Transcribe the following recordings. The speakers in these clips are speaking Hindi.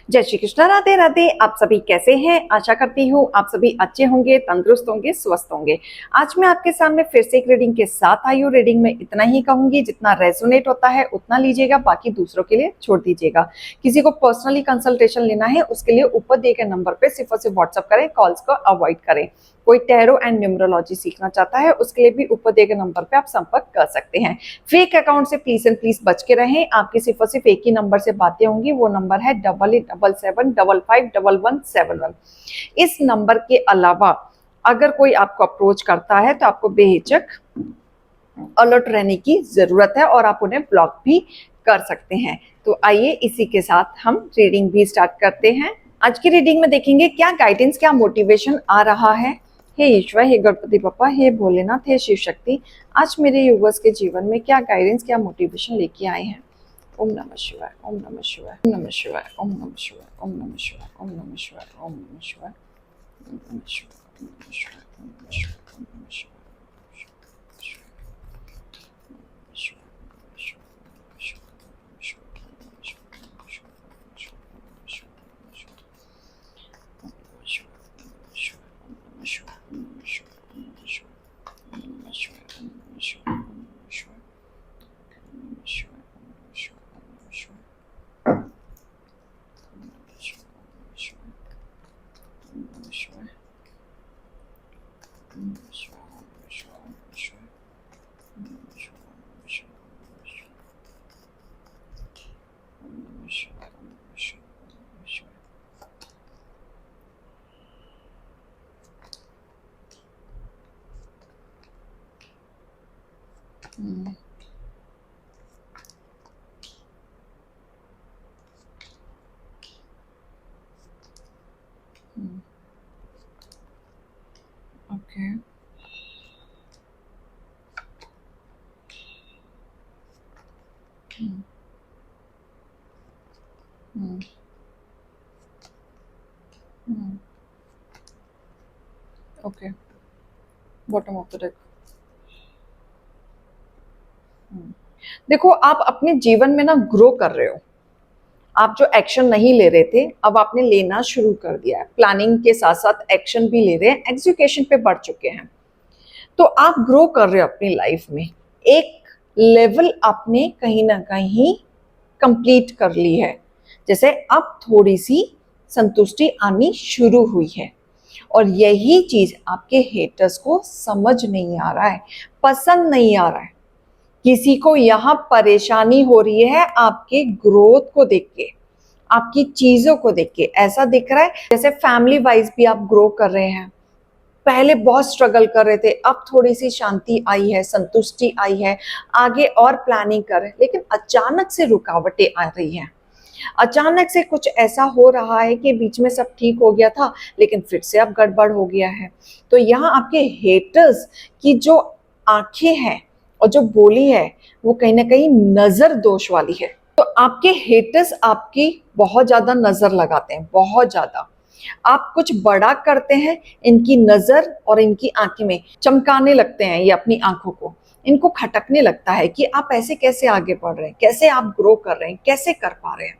जय श्री कृष्ण, राधे राधे। आप सभी कैसे हैं? आशा करती हूँ आप सभी अच्छे होंगे, तंदुरुस्त होंगे, स्वस्थ होंगे। आज मैं आपके सामने फिर से एक रीडिंग के साथ आई हूँ। रीडिंग में इतना ही कहूंगी, जितना रेजोनेट होता है उतना लीजिएगा, बाकी दूसरों के लिए छोड़ दीजिएगा। किसी को पर्सनली कंसल्टेशन लेना है उसके लिए ऊपर दिए गए नंबर पे सिर्फ और सिर्फ व्हाट्सअप करें, कॉल्स को अवॉइड करें। कोई टैरो एंड न्यूमरोलॉजी सीखना चाहता है उसके लिए भी ऊपर दिए गए नंबर पे आप संपर्क कर सकते हैं। फेक अकाउंट से प्लीज एंड प्लीज बच के रहें। आपकी सिर्फ और सिर्फ एक ही नंबर से बातें होंगी, वो नंबर है 8877551171। इस नंबर के अलावा अगर कोई आपको अप्रोच करता है तो आपको बेहिचक अलर्ट रहने की जरूरत है और आप उन्हें ब्लॉक भी कर सकते हैं। तो आइए इसी के साथ हम रीडिंग भी स्टार्ट करते हैं। आज की रीडिंग में देखेंगे क्या गाइडेंस, क्या मोटिवेशन आ रहा है। हे ईश्वर, हे गणपति बप्पा, हे भोलेनाथ, हे शिव शक्ति, आज मेरे यूवर्स के जीवन में क्या गाइडेंस, क्या मोटिवेशन लेके आए हैं। ओम नमः शिवाय, ओम नमः शिवाय, ओम नमः शिवाय, ओम नमः शिवाय, ओम नमः शिवाय, ओम नमः शिवाय, ओम नमः शिवाय, ओम नमः शिवाय, ओम नमः शिवाय, ओम नमः शिवाय, ओम नमः शिवाय। Okay. Okay. Bottom of the deck. देखो, आप अपने जीवन में ना ग्रो कर रहे हो। आप जो एक्शन नहीं ले रहे थे अब आपने लेना शुरू कर दिया है। प्लानिंग के साथ साथ एक्शन भी ले रहे हैं, एग्जीक्यूशन पे बढ़ चुके हैं। तो आप ग्रो कर रहे हो अपनी लाइफ में। एक लेवल आपने कहीं ना कहीं कंप्लीट कर ली है। जैसे अब थोड़ी सी संतुष्टि आनी शुरू हुई है और यही चीज आपके हेटर्स को समझ नहीं आ रहा है, पसंद नहीं आ रहा है। किसी को यहाँ परेशानी हो रही है आपके ग्रोथ को देख के, आपकी चीजों को देख के। ऐसा दिख रहा है जैसे फैमिली वाइज भी आप ग्रो कर रहे हैं। पहले बहुत स्ट्रगल कर रहे थे, अब थोड़ी सी शांति आई है, संतुष्टि आई है, आगे और प्लानिंग कर रहे हैं। लेकिन अचानक से रुकावटें आ रही हैं। अचानक से कुछ ऐसा हो रहा है कि बीच में सब ठीक हो गया था लेकिन फिर से अब गड़बड़ हो गया है। तो यहाँ आपके हेटर्स की जो आंखें हैं और जो बोली है वो कहीं ना कहीं नजर दोष वाली है। तो आपके हेटर्स आपकी बहुत ज्यादा नजर लगाते हैं, बहुत ज्यादा। आप कुछ बड़ा करते हैं, इनकी नजर और इनकी आंखें में चमकाने लगते हैं। ये अपनी आंखों को, इनको खटकने लगता है कि आप ऐसे कैसे आगे बढ़ रहे हैं, कैसे आप ग्रो कर रहे हैं, कैसे कर पा रहे हैं।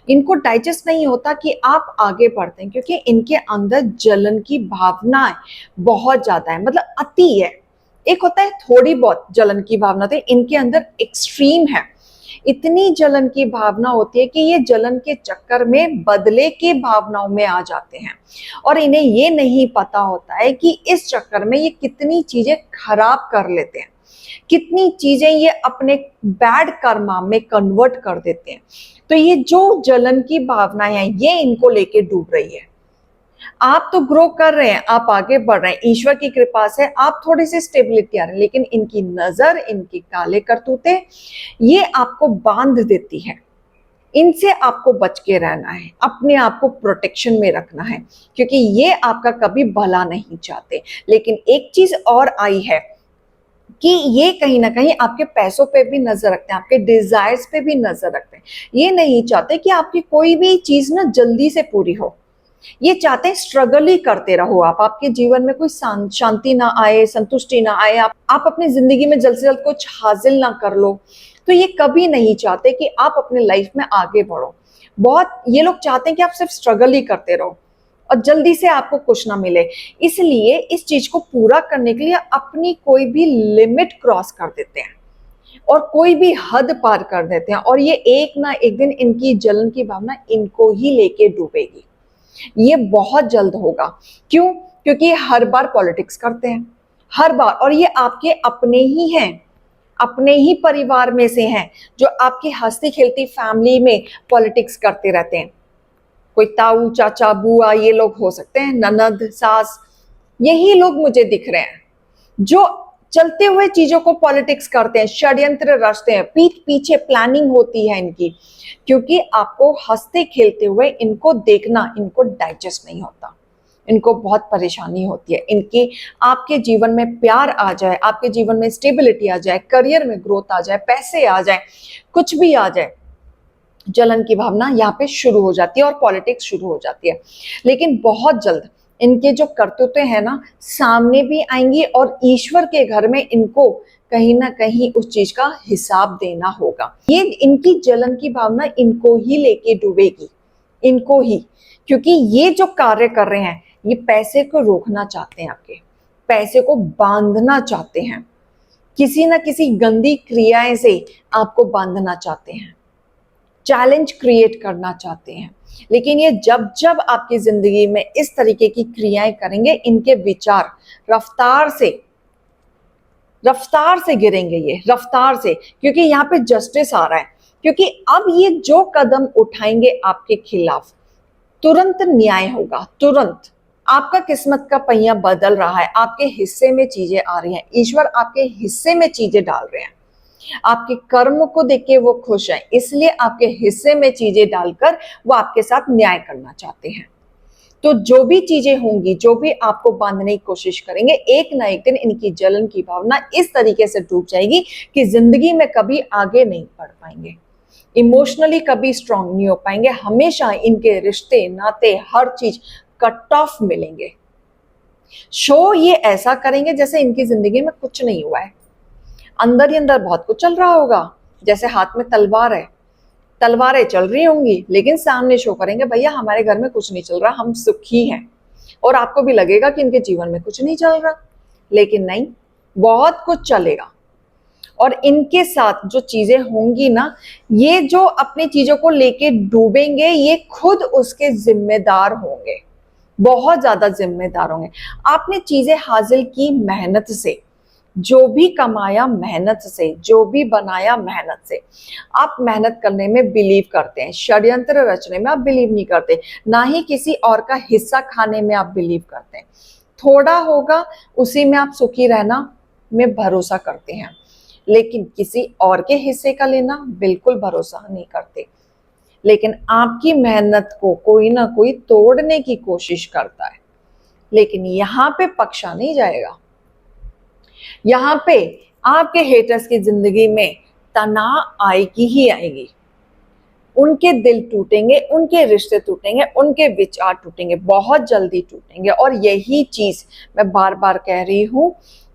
इनको डाइजेस्ट नहीं होता कि आप आगे बढ़ते हैं, क्योंकि इनके अंदर जलन की भावनाएं बहुत ज्यादा है, मतलब अति है। एक होता है थोड़ी बहुत जलन की भावना, तो इनके अंदर एक्सट्रीम है। इतनी जलन की भावना होती है कि ये जलन के चक्कर में बदले की भावनाओं में आ जाते हैं और इन्हें ये नहीं पता होता है कि इस चक्कर में ये कितनी चीजें खराब कर लेते हैं, कितनी चीजें ये अपने बैड कर्मा में कन्वर्ट कर देते हैं। तो ये जो जलन की भावनाएं हैं ये इनको लेके डूब रही है। आप तो ग्रो कर रहे हैं, आप आगे बढ़ रहे हैं, ईश्वर की कृपा से आप थोड़ी सी स्टेबिलिटी आ रही है, लेकिन इनकी नजर, इनकी काले करतूते ये आपको बांध देती है। इनसे आपको बच के रहना है, अपने आप को प्रोटेक्शन में रखना है, क्योंकि ये आपका कभी भला नहीं चाहते। लेकिन एक चीज और आई है कि ये कहीं ना कहीं आपके पैसों पे भी नजर रखते हैं, आपके डिजायर्स पे भी नजर रखते हैं। ये नहीं चाहते कि आपकी कोई भी चीज ना जल्दी से पूरी हो। ये चाहते हैं स्ट्रगल ही करते रहो आप, आपके जीवन में कोई शांति ना आए, संतुष्टि ना आए, आप अपनी जिंदगी में जल्द से जल्द कुछ हासिल ना कर लो। तो ये कभी नहीं चाहते कि आप अपने लाइफ में आगे बढ़ो। बहुत ये लोग चाहते हैं कि आप सिर्फ स्ट्रगल ही करते रहो और जल्दी से आपको कुछ ना मिले, इसलिए इस चीज को पूरा करने के लिए अपनी कोई भी लिमिट क्रॉस कर देते हैं और कोई भी हद पार कर देते हैं, और ये एक ना एक दिन इनकी जलन की भावना इनको ही लेके डूबेगी। ये बहुत जल्द होगा। क्यों? क्योंकि ये हर बार पॉलिटिक्स करते हैं, हर बार, और ये आपके अपने ही हैं, अपने ही परिवार में से हैं जो आपकी हंसती खेलती फैमिली में पॉलिटिक्स करते रहते हैं। कोई ताऊ, चाचा, बुआ, ये लोग हो सकते हैं, ननद, सास, यही लोग मुझे दिख रहे हैं जो चलते हुए चीजों को पॉलिटिक्स करते हैं, षड्यंत्र रचते हैं, पीठ पीछे प्लानिंग होती है इनकी, क्योंकि आपको हंसते खेलते हुए इनको देखना इनको डाइजेस्ट नहीं होता, इनको बहुत परेशानी होती है। इनकी आपके जीवन में प्यार आ जाए, आपके जीवन में स्टेबिलिटी आ जाए, करियर में ग्रोथ आ जाए, पैसे आ जाए, कुछ भी आ जाए, जलन की भावना यहाँ पे शुरू हो जाती है और पॉलिटिक्स शुरू हो जाती है। लेकिन बहुत जल्द इनके जो कर्तव्य है ना सामने भी आएंगी और ईश्वर के घर में इनको कहीं ना कहीं उस चीज का हिसाब देना होगा। ये इनकी जलन की भावना इनको ही लेके डूबेगी, इनको ही, क्योंकि ये जो कार्य कर रहे हैं ये पैसे को रोकना चाहते हैं, आपके पैसे को बांधना चाहते हैं, किसी ना किसी गंदी क्रियाएं से आपको बांधना चाहते हैं, चैलेंज क्रिएट करना चाहते हैं। लेकिन ये जब जब आपकी जिंदगी में इस तरीके की क्रियाएं करेंगे, इनके विचार रफ्तार से गिरेंगे, ये रफ्तार से, क्योंकि यहाँ पे जस्टिस आ रहा है। क्योंकि अब ये जो कदम उठाएंगे आपके खिलाफ, तुरंत न्याय होगा, तुरंत आपका किस्मत का पहिया बदल रहा है, आपके हिस्से में चीजें आ रही हैं, ईश्वर आपके हिस्से में चीजें डाल रहे हैं, आपके कर्म को देख के वो खुश है, इसलिए आपके हिस्से में चीजें डालकर वो आपके साथ न्याय करना चाहते हैं। तो जो भी चीजें होंगी, जो भी आपको बांधने की कोशिश करेंगे, एक ना एक दिन इनकी जलन की भावना इस तरीके से डूब जाएगी कि जिंदगी में कभी आगे नहीं बढ़ पाएंगे, इमोशनली कभी स्ट्रांग नहीं हो पाएंगे, हमेशा इनके रिश्ते नाते हर चीज कट ऑफ मिलेंगे। शो ये ऐसा करेंगे जैसे इनकी जिंदगी में कुछ नहीं हुआ है, अंदर ही अंदर बहुत कुछ चल रहा होगा, जैसे हाथ में तलवार है, तलवारें चल रही होंगी, लेकिन सामने शो करेंगे भैया हमारे घर में कुछ नहीं चल रहा, हम सुखी हैं, और आपको भी लगेगा कि इनके जीवन में कुछ नहीं चल रहा, लेकिन नहीं, बहुत कुछ चलेगा। और इनके साथ जो चीजें होंगी ना, ये जो अपनी चीजों को लेके डूबेंगे, ये खुद उसके जिम्मेदार होंगे, बहुत ज्यादा जिम्मेदार होंगे। आपने चीजें हासिल की मेहनत से, जो भी कमाया मेहनत से, जो भी बनाया मेहनत से। आप मेहनत करने में बिलीव करते हैं, षड्यंत्र रचने में आप बिलीव नहीं करते, ना ही किसी और का हिस्सा खाने में आप बिलीव करते हैं। थोड़ा होगा उसी में आप सुखी रहना में भरोसा करते हैं, लेकिन किसी और के हिस्से का लेना बिल्कुल भरोसा नहीं करते। लेकिन आपकी मेहनत को कोई ना कोई तोड़ने की कोशिश करता है, लेकिन यहाँ पे पक्षा नहीं जाएगा। यहाँ पे आपके हेटर्स की जिंदगी में तनाव आएगी ही आएगी, उनके दिल टूटेंगे, उनके रिश्ते टूटेंगे, उनके विचार टूटेंगे, बहुत जल्दी टूटेंगे। और यही चीज मैं बार बार कह रही हूं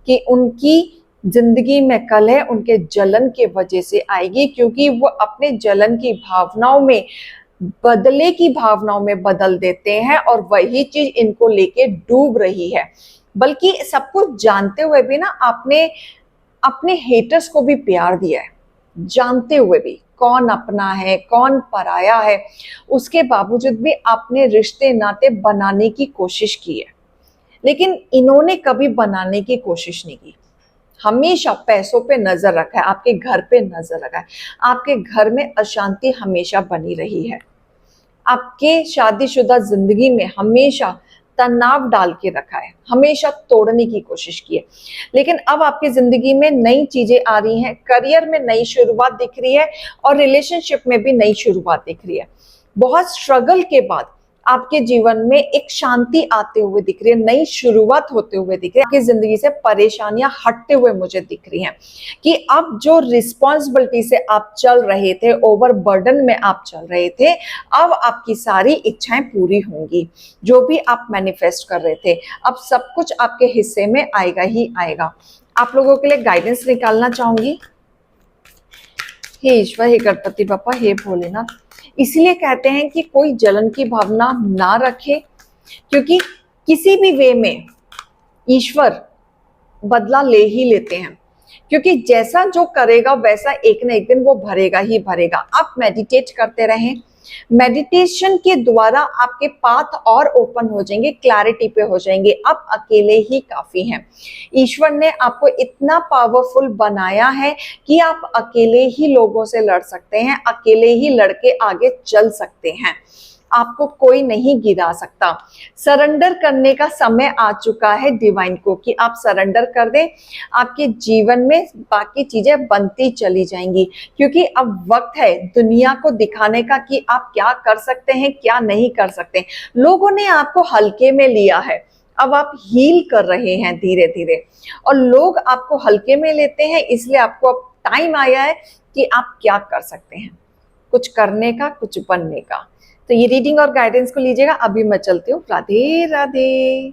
कि उनकी जिंदगी में कलह उनके जलन के वजह से आएगी, क्योंकि वो अपने जलन की भावनाओं में बदले की भावनाओं में बदल देते हैं, और वही चीज इनको लेके डूब रही है। बल्कि सब कुछ जानते हुए भी ना आपने अपने हेटर्स को भी प्यार दिया है, जानते हुए भी कौन अपना है कौन पराया है, उसके बावजूद भी आपने रिश्ते नाते बनाने की कोशिश की है, लेकिन इन्होंने कभी बनाने की कोशिश नहीं की। हमेशा पैसों पे नजर रखा है, आपके घर पे नजर रखा है, आपके घर में अशांति हमेशा बनी रही है, आपके शादीशुदा जिंदगी में हमेशा तनाव डाल के रखा है, हमेशा तोड़ने की कोशिश की है। लेकिन अब आपकी जिंदगी में नई चीजें आ रही हैं, करियर में नई शुरुआत दिख रही है और रिलेशनशिप में भी नई शुरुआत दिख रही है। बहुत स्ट्रगल के बाद आपके जीवन में एक शांति आते हुए दिख रही है, नई शुरुआत होते हुए दिख रही है, आपकी जिंदगी से परेशानियां हटते हुए मुझे दिख रही हैं कि अब जो रिस्पॉन्सिबिलिटी से आप चल रहे थे, ओवरबर्डन में आप चल रहे थे, अब आपकी सारी इच्छाएं पूरी होंगी। जो भी आप मैनिफेस्ट कर रहे थे, अब सब कुछ आपके हिस्से में आएगा ही आएगा। आप लोगों के लिए गाइडेंस निकालना चाहूंगी। हे ईश्वर, हे गणपति बप्पा, हे भोलेनाथ, इसलिए कहते हैं कि कोई जलन की भावना ना रखे, क्योंकि किसी भी वे में ईश्वर बदला ले ही लेते हैं, क्योंकि जैसा जो करेगा वैसा एक ना एक दिन वो भरेगा ही भरेगा। आप मेडिटेट करते रहें, मेडिटेशन के द्वारा आपके पाथ और ओपन हो जाएंगे, क्लैरिटी पे हो जाएंगे। आप अकेले ही काफी हैं। ईश्वर ने आपको इतना पावरफुल बनाया है कि आप अकेले ही लोगों से लड़ सकते हैं, अकेले ही लड़के आगे चल सकते हैं। आपको कोई नहीं गिरा सकता। सरेंडर करने का समय आ चुका है डिवाइन को, कि आप सरेंडर कर दें, आपके जीवन में बाकी चीजें बनती चली जाएंगी, क्योंकि अब वक्त है दुनिया को दिखाने का कि आप क्या कर सकते हैं, क्या नहीं कर सकते। लोगों ने आपको हल्के में लिया है, अब आप हील कर रहे हैं धीरे धीरे, और लोग आपको हल्के में लेते हैं, इसलिए आपको अब टाइम आया है कि आप क्या कर सकते हैं, कुछ करने का, कुछ बनने का। तो ये रीडिंग और गाइडेंस को लीजिएगा। अभी मैं चलती हूँ। राधे राधे।